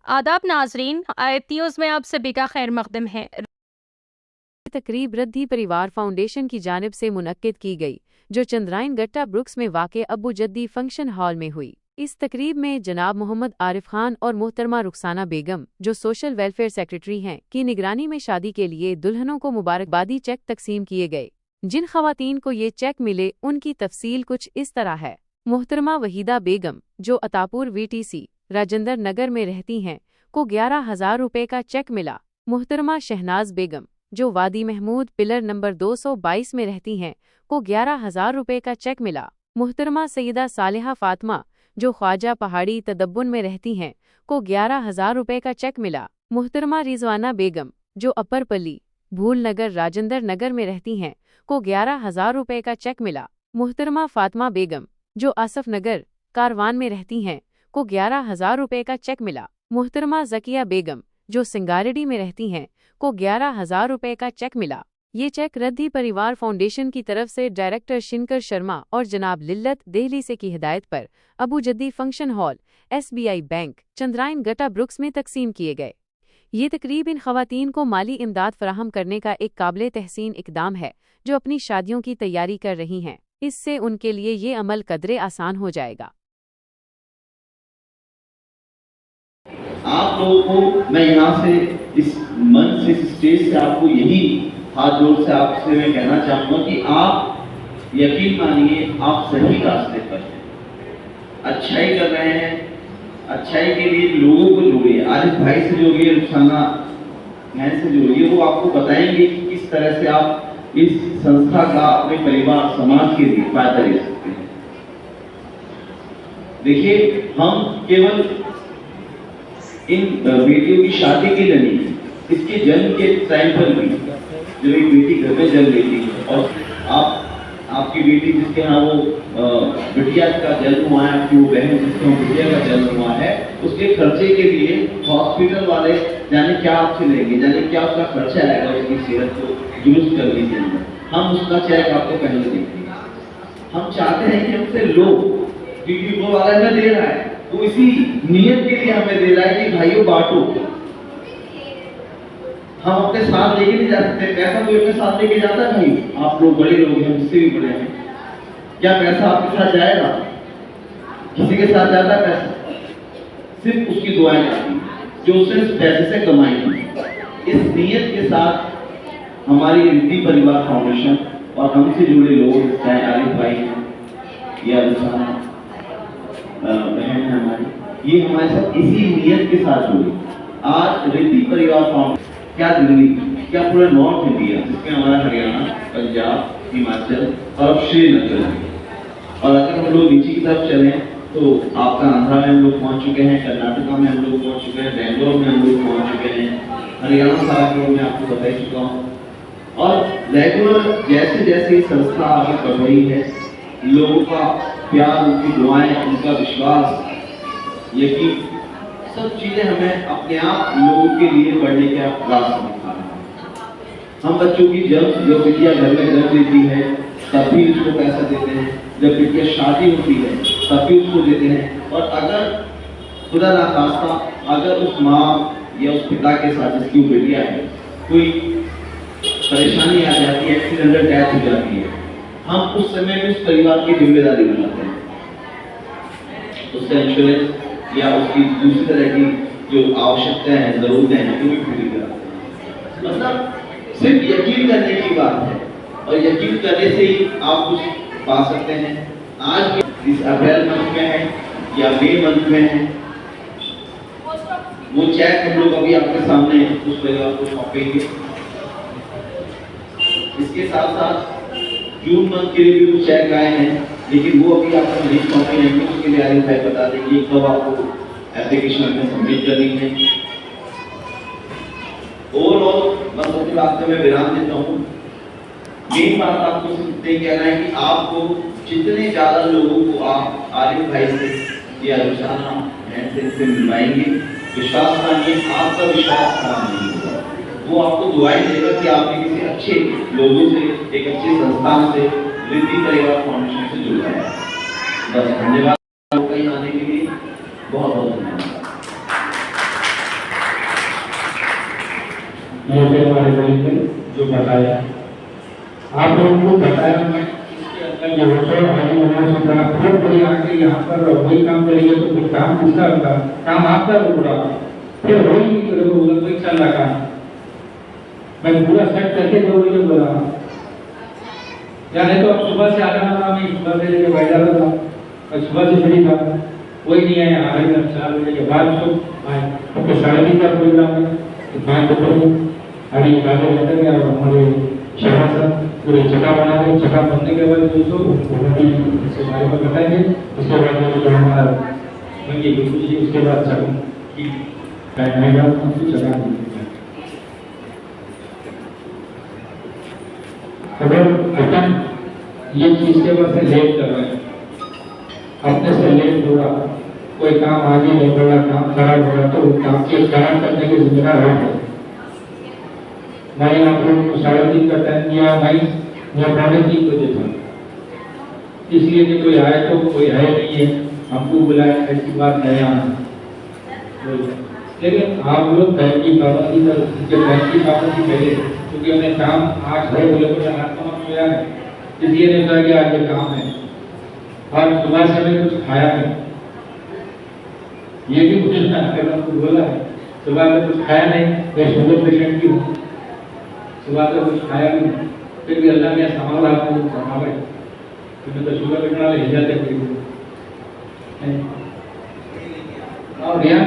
आदाब नाजरीन, आयत न्यूज़ में आप सभी का खैर मकदम है। तकरीब रिद्धि परिवार फाउंडेशन की जानिब से मुनक्किद की गई, जो चंद्रायन गट्टा ब्रुक्स में वाक़े अबू जद्दी फंक्शन हॉल में हुई। इस तकरीब में जनाब मोहम्मद आरिफ खान और मोहतरमा रुखसाना बेगम, जो सोशल वेलफेयर सेक्रेटरी हैं, की निगरानी में शादी के लिए दुल्हनों को मुबारकबादी चेक तकसीम किए गए। जिन खवातीन को ये चेक मिले उनकी तफसील कुछ इस तरह है। मोहतरमा वहीदा बेगम, जो अतापुर VTC राजेंद्र नगर में रहती हैं, को 11,000 रुपये का चेक मिला। मोहतरमा शहनाज बेगम, जो वादी महमूद पिलर नंबर 222 में रहती हैं, को 11,000 रुपये का चेक मिला। मोहतरमा सईदा सालिहा फातिमा, जो ख्वाजा पहाड़ी तदब्बुन में रहती हैं, को 11,000 रुपये का चेक मिला। मोहतरमा रिजवाना बेगम, जो अपर-पली भूल नगर राजेंद्र नगर में रहती हैं, को 11,000 रुपये का चेक मिला। मोहतरमा फातिमा बेगम, जो आसफ नगर कारवान में रहती हैं, को 11,000 रुपये का चेक मिला। मोहतरमा जकिया बेगम, जो सिंगारेडी में रहती हैं, को 11,000 रुपये का चेक मिला। ये चेक रिद्धि परिवार फाउंडेशन की तरफ से डायरेक्टर शिनकर शर्मा और जनाब लिल्लत देहली से की हिदायत पर Abu Jaddi function hall, SBI bank, Chandrayangutta ब्रुक्स में तकसीम किए गए। ये तकरीब इन खवातीन को माली इमदाद फराहम करने का एक काबिल तहसीन इकदाम है, जो अपनी शादियों की तैयारी कर रही हैं। इससे उनके लिए ये अमल कदरे आसान हो जाएगा। आप लोगों को मैं यहाँ से इस मंच से, इस स्टेज से आपको यही हाथ जोड़ से आपसे मैं कहना चाहूँगा कि आप यकीन मानिए आप सही रास्ते पर हैं, अच्छाई कर रहे हैं। अच्छाई के लिए लोगों को जोड़िए, आरिफ भाई से जोड़िए, रुखसाना बहन से जोड़िए, वो आपको बताएंगे कि किस तरह से आप इस संस्था का अपने परिवार समाज के लिए फायदा ले सकते हैं। देखिए, हम केवल इन बेटियों की शादी के लिए नहीं, इसके जन्म के टाइम पर भी जब एक बेटी घर में जन्म लेती है और आपकी बेटी जिसके यहाँ वो बिटिया का जन्म हुआ है, आपकी वो बहन जिसके यहाँ बिटिया का जन्म हुआ है, उसके खर्चे के लिए हॉस्पिटल वाले जाने क्या आपसे लेंगे, जाने क्या उसका खर्चा आएगा उसकी सेहत को दुरुस्त करने के लिए। हम उसका चेक आपको पहले देंगे। हम चाहते हैं कि हमसे लो, क्योंकि वो वाला हमें दे रहा है, वो इसी नियत के लिए हमें दे रहा है कि भाइयों बांटो। हम अपने साथ लेके नहीं जा सकते, पैसा कोई अपने साथ लेके जाता है भाई? आप लोग बड़े लोग हैं, मुझसे भी बड़े हैं, क्या पैसा आपके साथ जाएगा? किसी के साथ जाता है पैसा? सिर्फ उसकी दुआएं जाती हैं जो उसने उस पैसे से कमाई है। इस नियत के साथ हमारी रिद्धि परिवार फाउंडेशन और हमसे जुड़े लोग, चाहे आरिफ भाई हैं या रुखसाना बहन है हमारी, ये हमारे साथ इसी नियत के साथ जुड़ी। आज रिद्धि परिवार फाउंडेशन क्या दिल्ली, क्या पूरा नॉर्थ इंडिया, जिसमें हमारा हरियाणा, पंजाब, हिमाचल और अब श्रीनगर है। और अगर हम लोग नीचे की तरफ चलें तो आपका आंध्रा में हम लोग पहुंच चुके हैं, कर्नाटका में हम लोग पहुंच चुके हैं, बेंगलोर में हम लोग पहुंच चुके हैं, हरियाणा सारा मैं आपको बता चुका हूँ। और रेगुलर जैसे जैसे संस्था आगे बढ़ रही है, लोगों का प्यार, उनकी दुआएं, उनका विश्वास, यकीन, सब चीजें हमें अपने आप लोगों के लिए बढ़ने का रास्ता दिखाना है। हम बच्चों की जब बिटिया घर में जन्म लेती है तब भी उसको पैसा देते हैं, जब बिटिया शादी होती है तब भी उसको देते हैं। और अगर खुदा ना खास्ता अगर उस माँ या उस पिता के साथ जिसकी वो बिटिया है कोई परेशानी आ जाती है, एक्सीडेंटल डेथ हो जाती है, हम उस समय में उस परिवार की जिम्मेदारी बनाते हैं, उसका इंश्योरेंस या उसकी दूसरी तरह की जो आवश्यकताएं हैं, जरूरतें हैं, वो भी पूरी कराते हैं। मतलब सिर्फ यकीन करने की बात है, और यकीन करने से ही आप कुछ पा सकते हैं। आज इस अप्रैल मंथ में है या मई मंथ में है, वो चेक हम लोग अभी आपके सामने उस परिवार को सौंपेंगे। इसके साथ साथ जून मंथ के लिए भी कुछ चेक आए हैं, लेकिन वो अभी आपको नहीं सौंपे जाएंगे, उसके लिए आरिफ भाई बता देंगे कब आपको एप्लीकेशन में सबमिट करनी है। ओवरऑल बस अपनी बात में मैं विराम देता हूँ। मेन बात आपको ये कहना है कि आपको जितने ज्यादा लोगों को आप आरिफ भाई से या रुखसाना बहन से मिलवाएंगे, विश्वास मानिए आपका विश्वास खराब नहीं होगा। वो आपको दुआएं देगा कि आपने किसी अच्छे लोगों से, एक अच्छे संस्थान से, रिद्धि परिवार फाउंडेशन से जुड़ा है। बस धन्यवाद आने के लिए, बहुत बहुत धन्यवाद। ये थे हमारे बड़े थे जो बताया, आप लोगों को बताया मैं इसके अंदर ये होटल हमारी यूनिवर्सिटी खूब बड़ी आके यहाँ पर वही काम करेंगे तो फिर काम किसका होता, काम आपका पूरा फिर हो ही नहीं करोगे, उधर कोई चल रहा काम मैं पूरा सेट करके दो मुझे बोला या नहीं तो अब सुबह से आना था, मैं सुबह से लेके बैठ जाता था और सुबह से फ्री था, कोई नहीं आया, आधे घंटे 4 बजे के बाद सब आए, तो 3:30 का प्रोग्राम है, तो 5 बजे अभी आधे घंटे में और हमारे शहर से पूरे जगह बना रहे, जगह बनने के बाद दोस्तों इसके बारे में बताएंगे, उसके बाद जो हमारा मंगी बिल्कुल जी उसके बाद जगह की आएगा हमको जगह अगर अपन ये चीज के बाद से लेट कर रहे हैं, अपने से लेट हो रहा, कोई काम आगे नहीं बढ़ा, काम खराब हो रहा, तो काम के खराब करने की जिम्मेदार है। मैं आप लोगों को 3:30 का टाइम दिया, मैं 2:45 बजे था, इसलिए कि कोई आए तो कोई है नहीं है, हमको बुलाया ऐसी बात है यहाँ, लेकिन आप लोग टाइम की पाबंदी पहले क्योंकि हमने काम 8 है बोले तो सोया है, इसलिए नहीं सोचा कि आज ये काम है और सुबह से मैंने कुछ खाया नहीं, ये भी मुझे कुछ बोला है, सुबह में कुछ खाया नहीं, मैं शुगर पेशेंट भी हूँ, सुबह से कुछ खाया नहीं, फिर भी अल्लाह ने संभाला संभाले, तो मैं तो शुगर पेशेंट वाले ले जाते और यहाँ